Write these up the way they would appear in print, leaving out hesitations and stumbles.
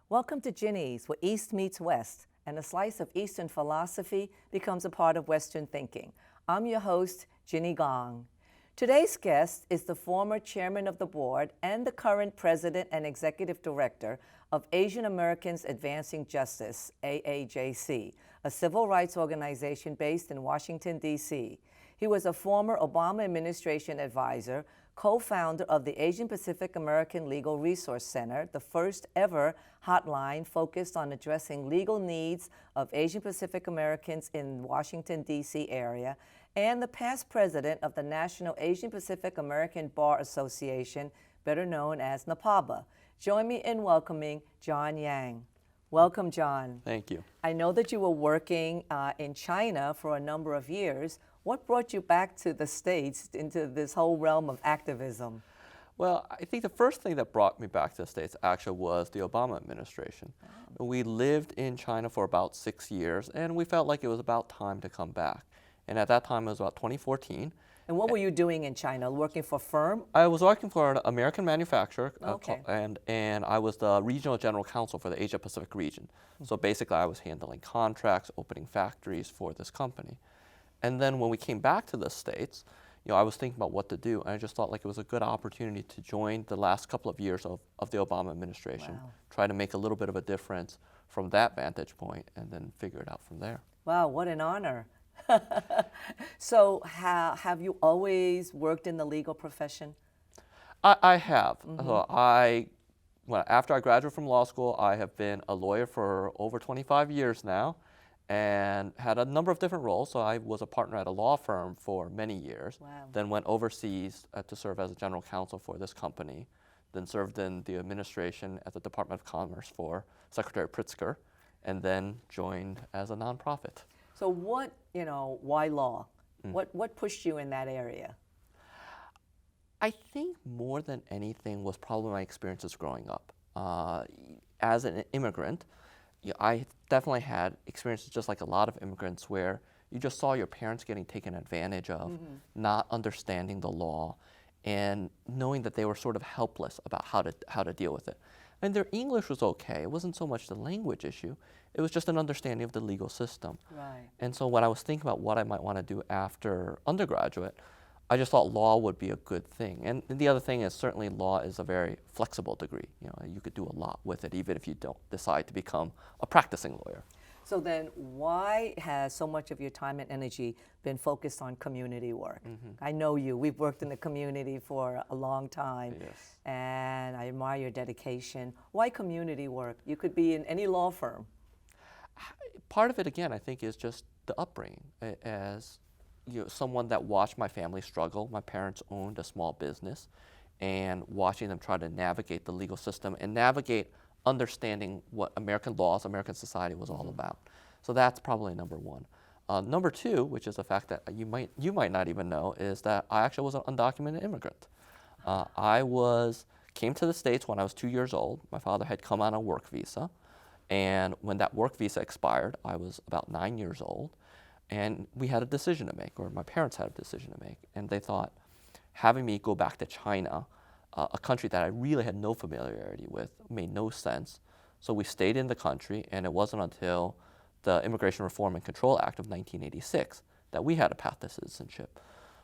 Welcome to Ginny's, where East meets West, and a slice of Eastern philosophy becomes a part of Western thinking. I'm your host, Ginny Gong. Today's guest is the former chairman of the board and the current president and executive director of Asian Americans Advancing Justice, AAJC, a civil rights organization based in Washington, D.C. He was a former Obama administration advisor, co-founder of the Asian Pacific American Legal Resource Center, the first ever hotline focused on addressing legal needs of Asian Pacific Americans in Washington, D.C. area, and the past president of the National Asian Pacific American Bar Association, better known as NAPABA. Join me in welcoming John Yang. Welcome, John. Thank you. I know that you were working in China for a number of years. What brought you back to the States into this whole realm of activism? Well, I think the first thing that brought me back to the States actually was the Obama administration. Oh. We lived in China for about 6 years, and we felt like it was about time to come back. And at that time, it was about 2014. And what were you doing in China? Working for a firm? I was working for an American manufacturer, okay. and I was the regional general counsel for the Asia Pacific region. So basically, I was handling contracts, opening factories for this company. And then when we came back to the States, I was thinking about what to do, and I just thought like it was a good opportunity to join the last couple of years of the Obama administration, wow. Try to make a little bit of a difference from that vantage point, and then figure it out from there. Wow, what an honor. So have you always worked in the legal profession? I have. Mm-hmm. So after I graduated from law school, I have been a lawyer for over 25 years now, and had a number of different roles. So I was a partner at a law firm for many years, wow. Then went overseas to serve as a general counsel for this company, then served in the administration at the Department of Commerce for Secretary Pritzker, and then joined as a nonprofit. So why law? What pushed you in that area? I think more than anything was probably my experiences growing up. As an immigrant, I definitely had experiences just like a lot of immigrants where you just saw your parents getting taken advantage of, not understanding the law, and knowing that they were sort of helpless about how to deal with it. And their English was okay. It wasn't so much the language issue. It was just an understanding of the legal system. Right. And so when I was thinking about what I might want to do after undergraduate, I just thought law would be a good thing. And the other thing is certainly law is a very flexible degree. You could do a lot with it even if you don't decide to become a practicing lawyer. So then why has so much of your time and energy been focused on community work? I know you. We've worked in the community for a long time. Yes. And I admire your dedication. Why community work? You could be in any law firm. Part of it, again, I think is just the upbringing. As someone that watched my family struggle, my parents owned a small business, and watching them try to navigate the legal system and navigate understanding what American laws, American society was all about. So that's probably number one. Number two, which is a fact that you might not even know, is that I actually was an undocumented immigrant. Came to the States when I was 2 years old. My father had come on a work visa, and when that work visa expired, I was about 9 years old, and we had a decision to make, or my parents had a decision to make, and they thought having me go back to China, a country that I really had no familiarity with, made no sense. So we stayed in the country, and it wasn't until the Immigration Reform and Control Act of 1986 that we had a path to citizenship.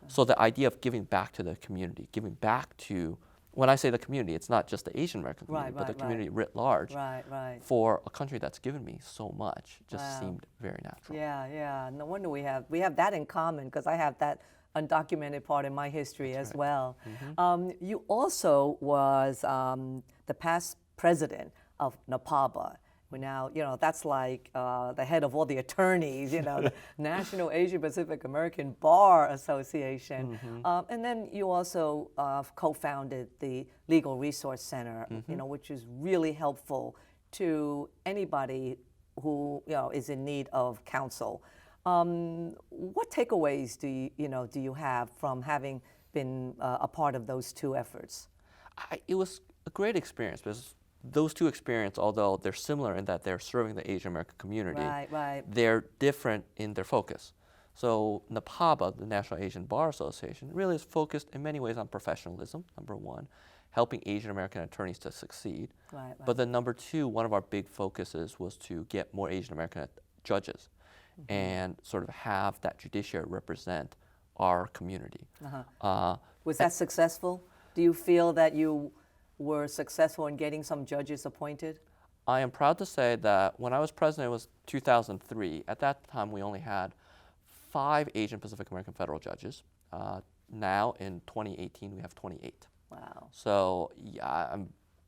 So the idea of giving back to the community, giving back to, when I say the community, it's not just the Asian American community, but the community writ large, for a country that's given me so much, just seemed very natural. Yeah. No wonder we have that in common, because I have that undocumented part in my history as well. You also was the past president of NAPABA. Now, that's like the head of all the attorneys, the National Asian Pacific American Bar Association. And then you also co-founded the Legal Resource Center, which is really helpful to anybody who is in need of counsel. What takeaways do you have from having been a part of those two efforts? It was a great experience because those two experiences, although they're similar in that they're serving the Asian American community, they're different in their focus. So NAPABA, the National Asian Bar Association, really is focused in many ways on professionalism, number one, helping Asian American attorneys to succeed. Right. But then number two, one of our big focuses was to get more Asian American judges and sort of have that judiciary represent our community. Was that successful? Do you feel that you were successful in getting some judges appointed? I am proud to say that when I was president, it was 2003. At that time, we only had 5 Asian Pacific American federal judges. Now, in 2018, we have 28. Wow. So, yeah,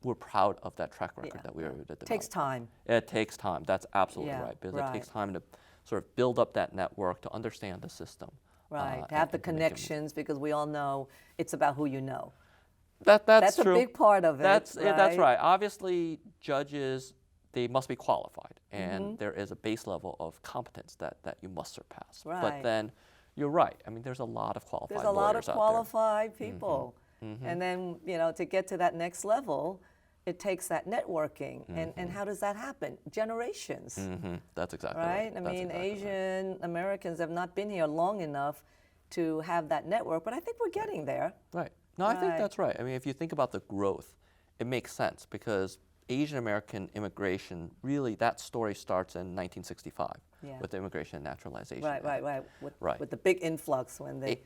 we're proud of that track record that we were able to develop. It takes time. It takes time. That's absolutely right. Because it takes time to sort of build up that network, to understand the system. Right. To have the connections, because we all know it's about who you know. That's true. A big part of it. That's right. Obviously, judges, they must be qualified, and there is a base level of competence that you must surpass. Right. But then, you're right. I mean, there's a lot of qualified lawyers out there. There's a lot of qualified people. And then, to get to that next level, it takes that networking. And how does that happen? Generations. That's exactly right. I mean, Asian Americans have not been here long enough to have that network, but I think we're getting there. Right. No, I think that's right. I mean, if you think about the growth, it makes sense because Asian American immigration, really, that story starts in 1965 with the Immigration and Naturalization Act. Right. With the big influx when they,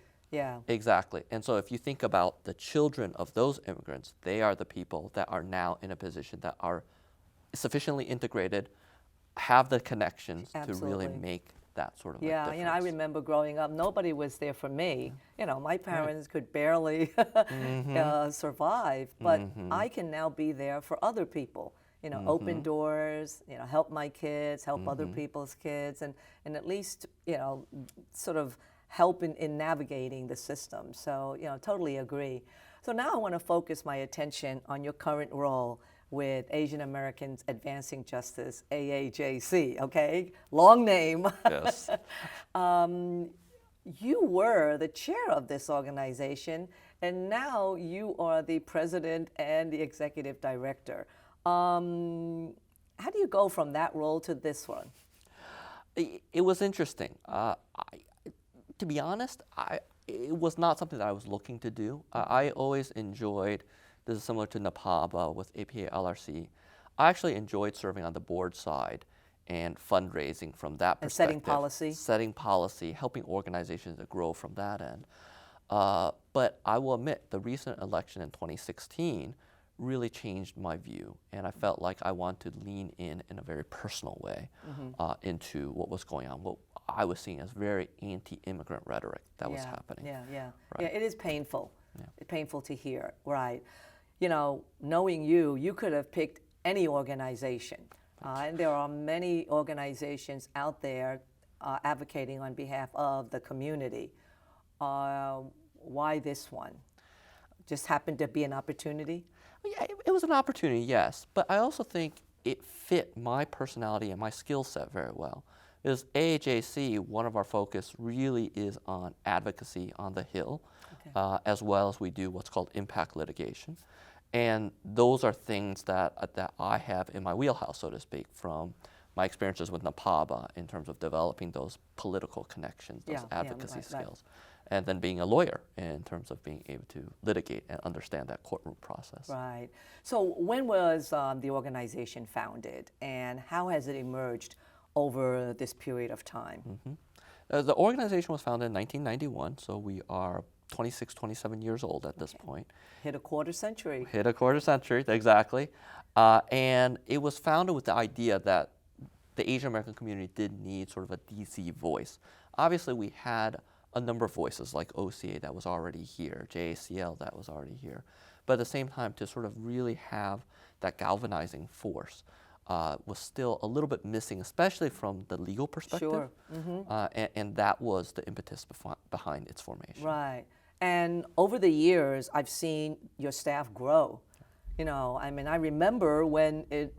Exactly. And so if you think about the children of those immigrants, they are the people that are now in a position that are sufficiently integrated, have the connections to really make that sort of a difference. I remember growing up, nobody was there for me. My parents could barely survive, but I can now be there for other people. Open doors, help my kids, help other people's kids, and at least, sort of help in navigating the system. So, totally agree. So now I want to focus my attention on your current role with Asian Americans Advancing Justice, AAJC, okay? Long name. Yes. You were the chair of this organization, and now you are the president and the executive director. How do you go from that role to this one? It was interesting. To be honest, it was not something that I was looking to do. I always enjoyed, this is similar to NAPABA with APALRC, I actually enjoyed serving on the board side and fundraising from that perspective. And setting policy? Setting policy, helping organizations to grow from that end. But I will admit, the recent election in 2016 really changed my view, and I felt like I wanted to lean in a very personal way into what was going on, what I was seeing as very anti-immigrant rhetoric that was happening. Yeah, it is painful. It's painful to hear, right? Knowing you could have picked any organization, and there are many organizations out there advocating on behalf of the community. Why this one? Just happened to be an opportunity? Yeah, it was an opportunity, yes, but I also think it fit my personality and my skill set very well. Because AAJC, one of our focus really is on advocacy on the Hill, as well as we do what's called impact litigation. And those are things that I have in my wheelhouse, so to speak, from my experiences with NAPABA in terms of developing those political connections, those advocacy skills. And then being a lawyer in terms of being able to litigate and understand that courtroom process. Right. So when was the organization founded, and how has it emerged over this period of time? The organization was founded in 1991, so we are 26, 27 years old at this point. Hit a quarter century. Hit a quarter century, exactly. And it was founded with the idea that the Asian American community did need sort of a DC voice. Obviously, we had a number of voices like OCA that was already here, JACL that was already here. But at the same time, to sort of really have that galvanizing force was still a little bit missing, especially from the legal perspective. And that was the impetus behind its formation. Right. And over the years, I've seen your staff grow. I remember when it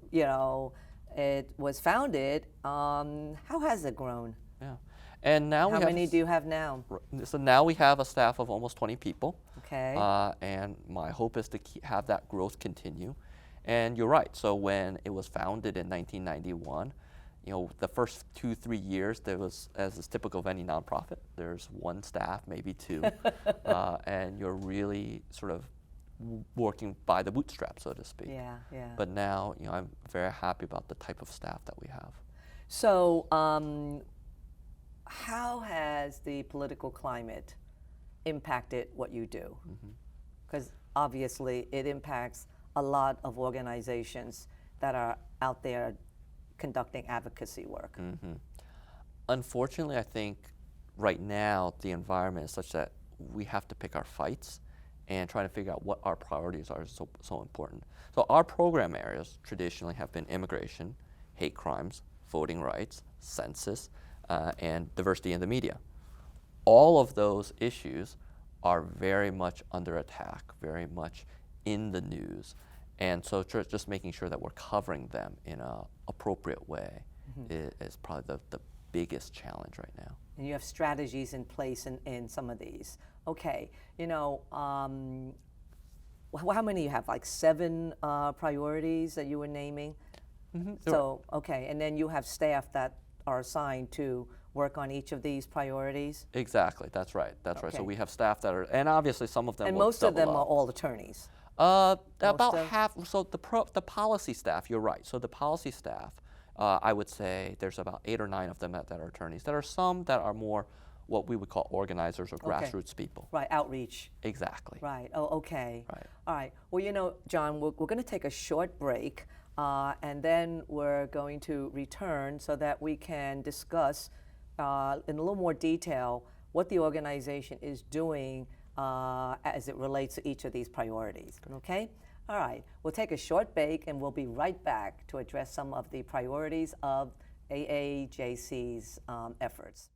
was founded. How has it grown? Yeah. And now How many do you have now? So now we have a staff of almost 20 people. Okay. And my hope is to have that growth continue. And you're right. So when it was founded in 1991, the first 2-3 years, there was, as is typical of any nonprofit, there's one staff, maybe two, and you're really sort of working by the bootstrap, so to speak. Yeah, yeah. But now, I'm very happy about the type of staff that we have. So, how has the political climate impacted what you do? Because obviously it impacts a lot of organizations that are out there conducting advocacy work. Unfortunately, I think right now the environment is such that we have to pick our fights and try to figure out what our priorities are so important. So our program areas traditionally have been immigration, hate crimes, voting rights, census, and diversity in the media. All of those issues are very much under attack, very much in the news. And so just making sure that we're covering them in an appropriate way is probably the biggest challenge right now. And you have strategies in place in some of these. Okay, how many you have? Like 7 priorities that you were naming? So, okay, and then you have staff that are assigned to work on each of these priorities? Exactly, that's right, that's right. So we have staff that are, and obviously some of them and will most of them double are up. all attorneys? About half, so the policy staff, you're right. So the policy staff, I would say there's about 8 or 9 of them that are attorneys. There are some that are more what we would call organizers or grassroots people. Right, outreach. Exactly. Right, oh, okay. Right. All right, well, John, we're going to take a short break, and then we're going to return so that we can discuss in a little more detail what the organization is doing as it relates to each of these priorities, okay? All right, we'll take a short break and we'll be right back to address some of the priorities of AAJC's efforts.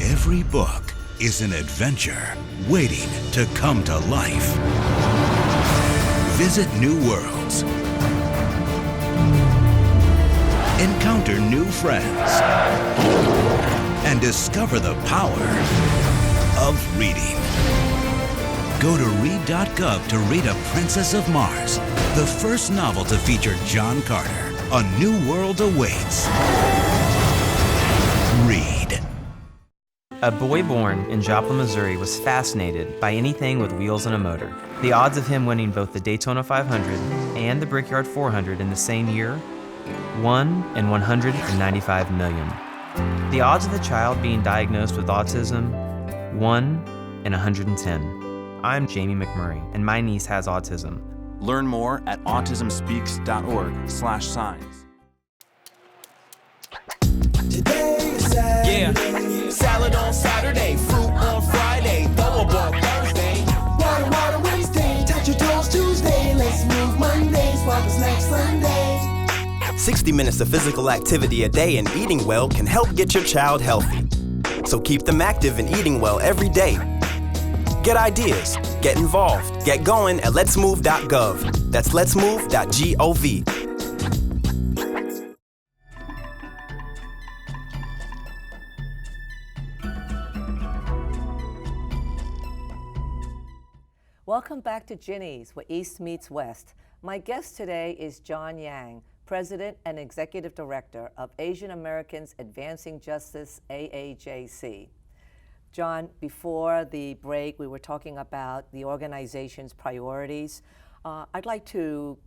Every book is an adventure waiting to come to life. Visit new worlds. Encounter new friends. And discover the power of reading. Go to read.gov to read A Princess of Mars, the first novel to feature John Carter. A new world awaits. Read. A boy born in Joplin, Missouri was fascinated by anything with wheels and a motor. The odds of him winning both the Daytona 500 and the Brickyard 400 in the same year, 1 in 195 million. The odds of the child being diagnosed with autism, 1 in 110. I'm Jamie McMurray, and my niece has autism. Learn more at autismspeaks.org/signs. Yeah, salad on Saturday, fruit on Friday, throw a ball Thursday. Water Wednesday, touch your toes Tuesday. Let's move Monday, swap snacks Sunday. 60 minutes of physical activity a day and eating well can help get your child healthy. So keep them active and eating well every day. Get ideas, get involved, get going at letsmove.gov. That's letsmove.gov. Welcome back to Ginny's, where East meets West. My guest today is John Yang, President and Executive Director of Asian Americans Advancing Justice, AAJC. John, before the break, we were talking about the organization's priorities. I'd like to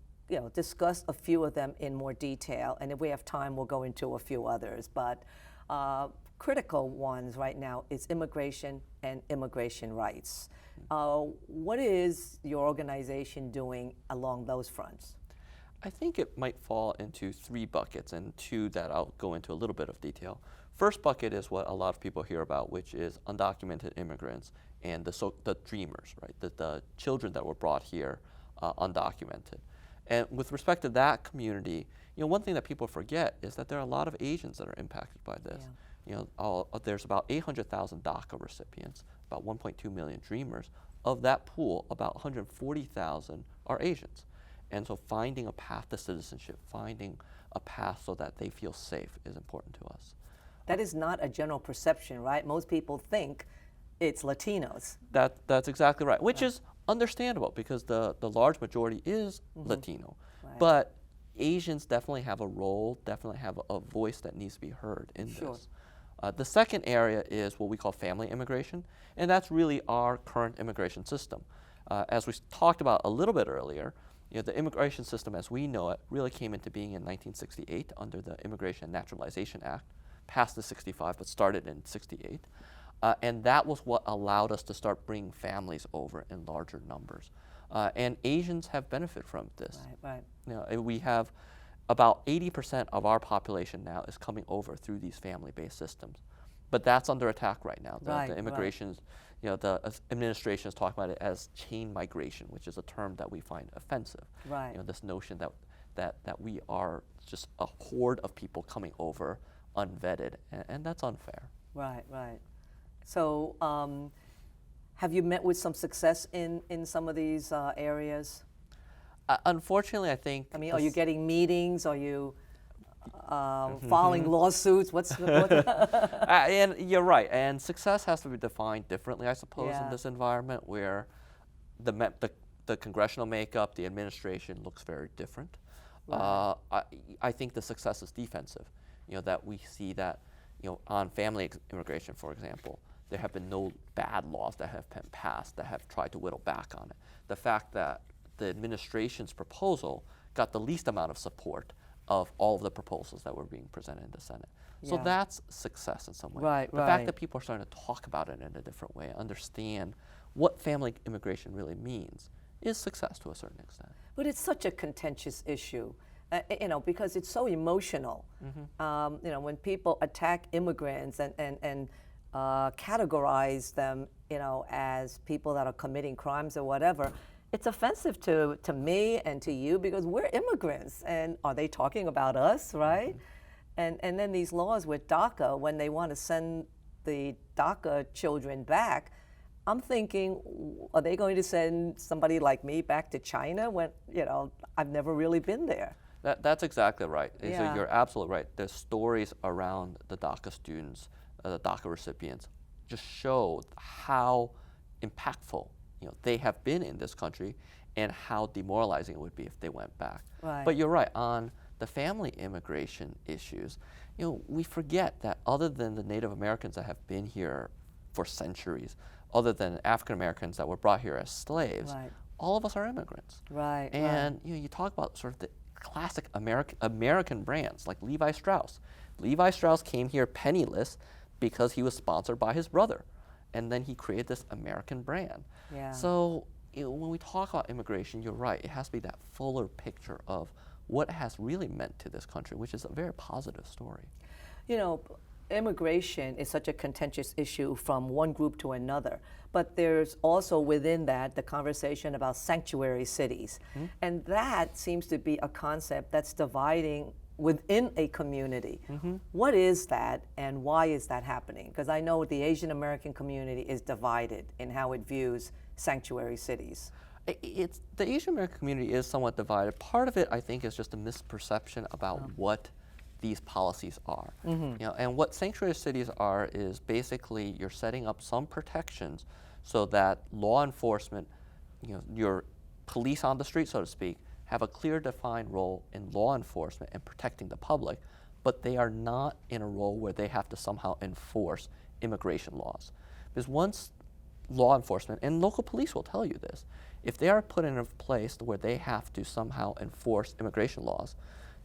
discuss a few of them in more detail, and if we have time, we'll go into a few others. But critical ones right now is immigration and immigration rights. What is your organization doing along those fronts? I think it might fall into 3 buckets, and 2 that I'll go into a little bit of detail. First bucket is what a lot of people hear about, which is undocumented immigrants and the dreamers, right? The children that were brought here undocumented. And with respect to that community, one thing that people forget is that there are a lot of Asians that are impacted by this. Yeah. There's about 800,000 DACA recipients, about 1.2 million dreamers. Of that pool, about 140,000 are Asians. And so finding a path to citizenship, finding a path so that they feel safe is important to us. That is not a general perception, right? Most people think it's Latinos. That's exactly right, which is understandable because the large majority is Latino. Right. But Asians definitely have a role, definitely have a voice that needs to be heard in Sure. this. The second area is what we call family immigration, and that's really our current immigration system. As we talked about a little bit earlier, the immigration system as we know it really came into being in 1968 under the Immigration and Naturalization Act, passed in '65 but started in '68. And that was what allowed us to start bringing families over in larger numbers. And Asians have benefited from this. Right. We have about 80% of our population now is coming over through these family-based systems. But that's under attack right now. The immigrations, the administration is talking about it as chain migration, which is a term that we find offensive. Right. This notion that we are just a horde of people coming over unvetted, and that's unfair. Right. So, have you met with some success in some of these areas? Unfortunately, I think. I mean, are you getting meetings? Are you filing lawsuits? And you're right. And success has to be defined differently, I suppose, Yeah. in this environment where the congressional makeup, the administration looks very different. Right. I think the success is defensive. That we see that, on family immigration, for example, there have been no bad laws that have been passed that have tried to whittle back on it. The fact that the administration's proposal got the least amount of support of all of the proposals that were being presented in the Senate. So Yeah. that's success in some way. Right, the right. fact that people are starting to talk about it in a different way, understand what family immigration really means, is success to a certain extent. But it's such a contentious issue, because it's so emotional. When people attack immigrants and categorize them, as people that are committing crimes or whatever, it's offensive to me and to you because we're immigrants. And are they talking about us, right? And then these laws with DACA, when they want to send the DACA children back, I'm thinking, are they going to send somebody like me back to China when, I've never really been there? That's exactly right. So Yeah. you're absolutely right. The stories around the DACA students, the DACA recipients, just show how impactful they have been in this country and how demoralizing it would be if they went back. Right. But you're right, on the family immigration issues, we forget that other than the Native Americans that have been here for centuries, other than African Americans that were brought here as slaves, Right. all of us are immigrants. Right. And you talk about sort of the classic American brands like Levi Strauss. Levi Strauss came here penniless because he was sponsored by his brother. And then he created this American brand. Yeah. So when we talk about immigration, you're right. It has to be that fuller picture of what it has really meant to this country, which is a very positive story. Immigration is such a contentious issue from one group to another, but there's also within that the conversation about sanctuary cities. And that seems to be a concept that's dividing within a community. What is that and why is that happening? Because I know the Asian American community is divided in how it views sanctuary cities. The Asian American community is somewhat divided. Part of it, I think, is just a misperception about what these policies are. And what sanctuary cities are is basically you're setting up some protections so that law enforcement, your police on the street, so to speak, have a clear defined role in law enforcement and protecting the public, but they are not in a role where they have to somehow enforce immigration laws. Because once law enforcement, and local police will tell you this, if they are put in a place where they have to somehow enforce immigration laws,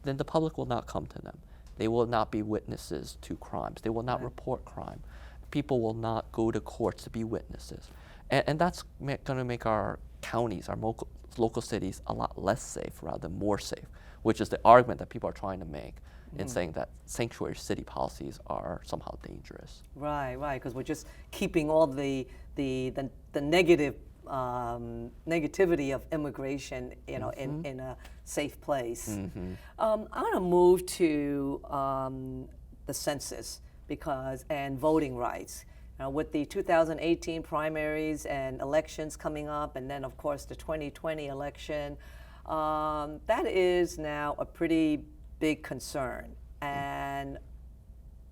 then the public will not come to them. They will not be witnesses to crimes. They will not report crime. People will not go to courts to be witnesses. And that's going to make our counties, our local cities, a lot less safe rather than more safe, which is the argument that people are trying to make in saying that sanctuary city policies are somehow dangerous. Right, because we're just keeping all the negative negativity of immigration, in a safe place. I'm going to move to the census and voting rights. With the 2018 primaries and elections coming up, and then of course the 2020 election, that is now a pretty big concern. And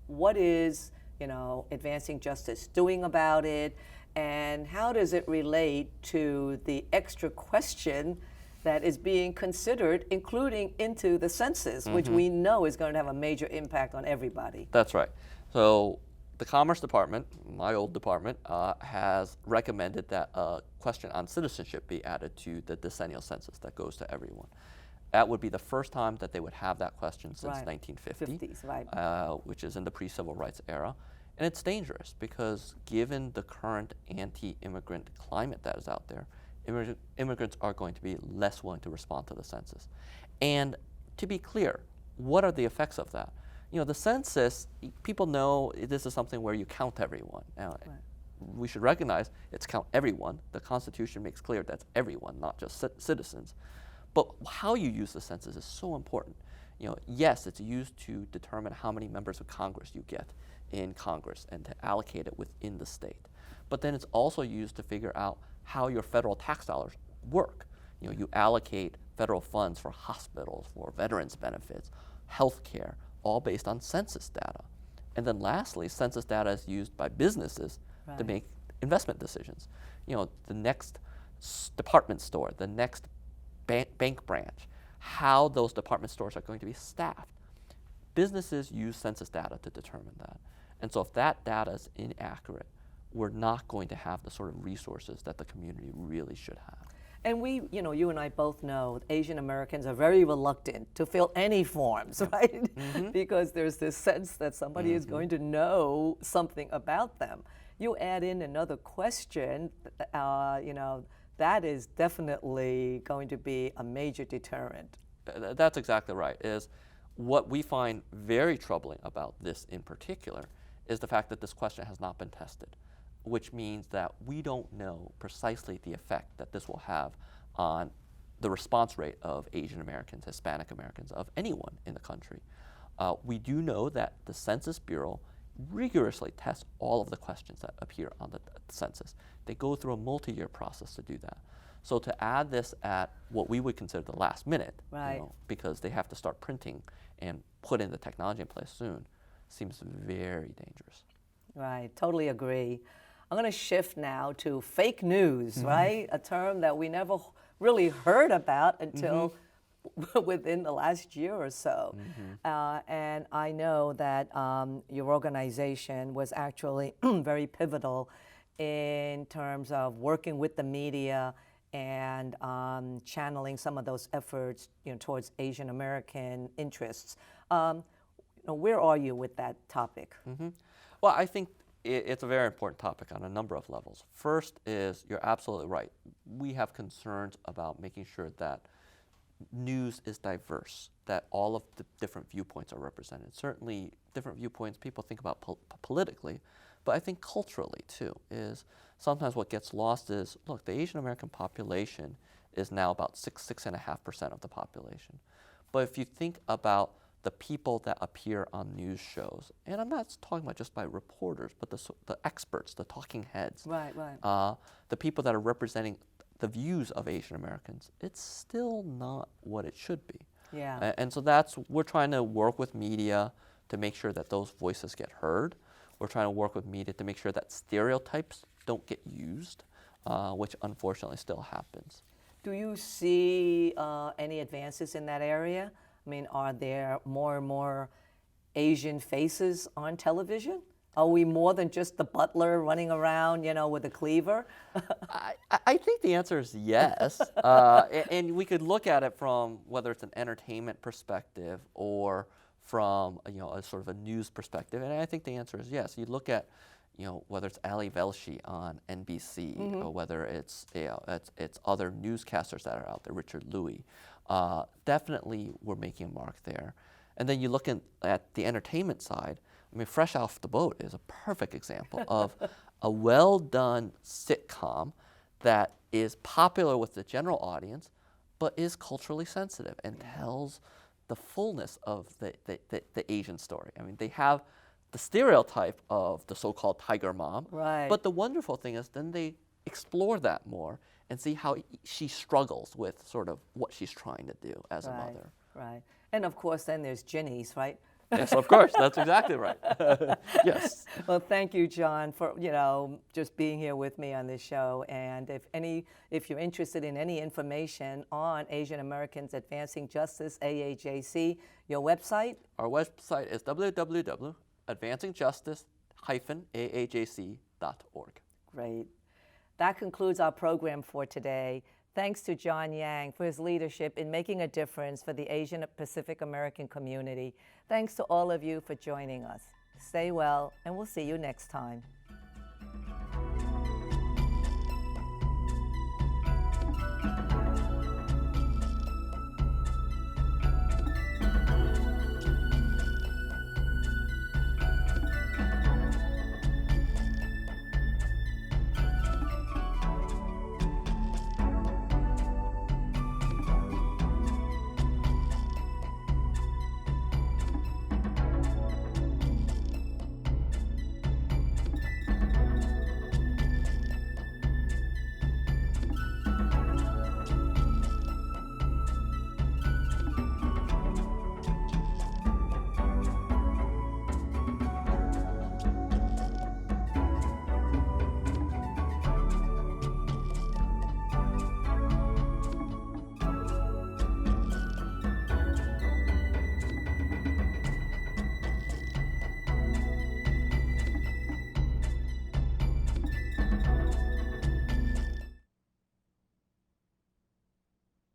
what is, Advancing Justice doing about it? And how does it relate to the extra question that is being considered, including into the census, which we know is going to have a major impact on everybody. That's right. So the Commerce Department, my old department, has recommended that a question on citizenship be added to the decennial census that goes to everyone. That would be the first time that they would have that question since 1950, 50s, right. which is in the pre-civil rights era. And it's dangerous because given the current anti-immigrant climate that is out there, immigrants are going to be less willing to respond to the census. And to be clear, what are the effects of that? You know, the census, people know this is something where you count everyone. Now, we should recognize it's count everyone. The Constitution makes clear that's everyone, not just citizens. But how you use the census is so important. You know, yes, it's used to determine how many members of Congress you get in Congress and to allocate it within the state. But then it's also used to figure out how your federal tax dollars work. You know, you allocate federal funds for hospitals, for veterans benefits, health care, all based on census data. And then lastly, census data is used by businesses to make investment decisions. You know, the next department store, the next bank branch, how those department stores are going to be staffed. Businesses use census data to determine that. And so if that data is inaccurate, we're not going to have the sort of resources that the community really should have. And we, you know, you and I both know Asian Americans are very reluctant to fill any forms, right? Because there's this sense that somebody is going to know something about them. You add in another question, you know, that is definitely going to be a major deterrent. That's exactly right. Is what we find very troubling about this in particular is the fact that this question has not been tested, which means that we don't know precisely the effect that this will have on the response rate of Asian Americans, Hispanic Americans, of anyone in the country. We do know that the Census Bureau rigorously tests all of the questions that appear on the census. They go through a multi-year process to do that. So to add this at what we would consider the last minute, you know, because they have to start printing and put in the technology in place soon, seems very dangerous. Right, totally agree. I'm going to shift now to fake news, right? A term that we never really heard about until within the last year or so. And I know that your organization was actually very pivotal in terms of working with the media and channeling some of those efforts, you know, towards Asian American interests. You know, where are you with that topic? Well, I think it's a very important topic on a number of levels. First is, you're absolutely right. We have concerns about making sure that news is diverse, that all of the different viewpoints are represented. Certainly different viewpoints people think about politically, but I think culturally too, is sometimes what gets lost is, look, the Asian American population is now about 6.5% of the population. But if you think about the people that appear on news shows, and I'm not talking about just by reporters, but the experts, the talking heads, the people that are representing the views of Asian Americans, it's still not what it should be. And so we're trying to work with media to make sure that those voices get heard. We're trying to work with media to make sure that stereotypes don't get used, which unfortunately still happens. Do you see any advances in that area? I mean, are there more and more Asian faces on television? Are we more than just the butler running around, you know, with a cleaver? I think the answer is yes. And we could look at it from whether it's an entertainment perspective or from, you know, a sort of a news perspective. And I think the answer is yes. You look at, you know, whether it's Ali Velshi on NBC or whether it's, you know, it's other newscasters that are out there, Richard Louis. Definitely we're making a mark there. And then you look at the entertainment side. I mean, Fresh Off the Boat is a perfect example of a well-done sitcom that is popular with the general audience, but is culturally sensitive and tells the fullness of the Asian story. I mean, they have the stereotype of the so-called tiger mom, but the wonderful thing is then they explore that more and see how she struggles with sort of what she's trying to do as a mother. And of course, then there's Ginny's, right? Yes, of course. That's exactly right. Yes. Well, thank you, John, for just being here with me on this show. And if you're interested in any information on Asian Americans Advancing Justice, AAJC, your website? Our website is www.advancingjustice-aajc.org. Great. That concludes our program for today. Thanks to John Yang for his leadership in making a difference for the Asian Pacific American community. Thanks to all of you for joining us. Stay well, and we'll see you next time.